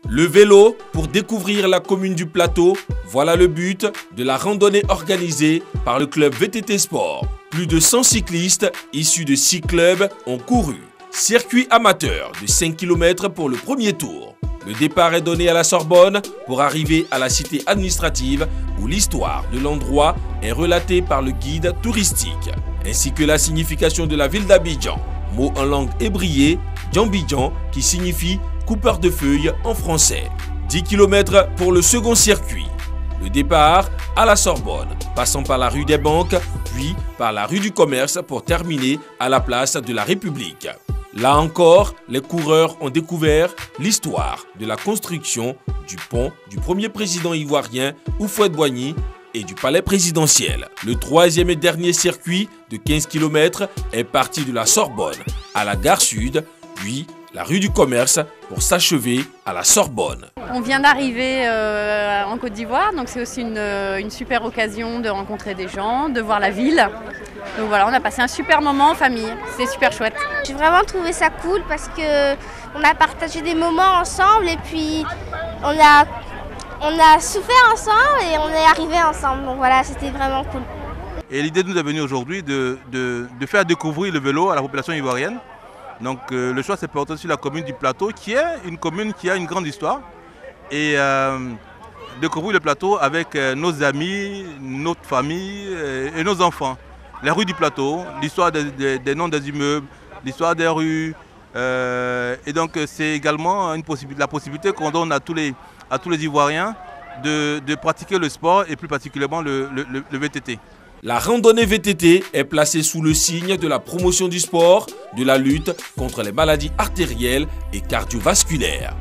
Le vélo pour découvrir la commune du Plateau, voilà le but de la randonnée organisée par le club VTT Sport. Plus de 100 cyclistes issus de 6 clubs ont couru. Circuit amateur de 5 km pour le premier tour. Le départ est donné à la Sorbonne pour arriver à la cité administrative où l'histoire de l'endroit est relatée par le guide touristique, ainsi que la signification de la ville d'Abidjan. Mot en langue ébriée, Djambidjan, qui signifie coupeur de feuilles en français. 10 km pour le second circuit. Le départ à la Sorbonne, passant par la rue des Banques, puis par la rue du Commerce pour terminer à la place de la République. Là encore, les coureurs ont découvert l'histoire de la construction du pont du premier président ivoirien Houphouët-Boigny et du palais présidentiel. Le troisième et dernier circuit de 15 km est parti de la Sorbonne à la gare Sud, puis la rue du Commerce pour s'achever à la Sorbonne. On vient d'arriver en Côte d'Ivoire, donc c'est aussi une super occasion de rencontrer des gens, de voir la ville. Donc voilà, on a passé un super moment en famille, c'est super chouette. J'ai vraiment trouvé ça cool parce que on a partagé des moments ensemble et puis on a souffert ensemble et on est arrivé ensemble. Donc voilà, c'était vraiment cool. Et l'idée nous est venue aujourd'hui de faire découvrir le vélo à la population ivoirienne. Donc le choix s'est porté sur la commune du Plateau, qui est une commune qui a une grande histoire. Et découvrir le Plateau avec nos amis, notre famille et nos enfants. Les rues du Plateau, l'histoire des noms des immeubles, l'histoire des rues. Et donc c'est également la possibilité qu'on donne à tous les Ivoiriens de pratiquer le sport et plus particulièrement le VTT. La randonnée VTT est placée sous le signe de la promotion du sport, de la lutte contre les maladies artérielles et cardiovasculaires.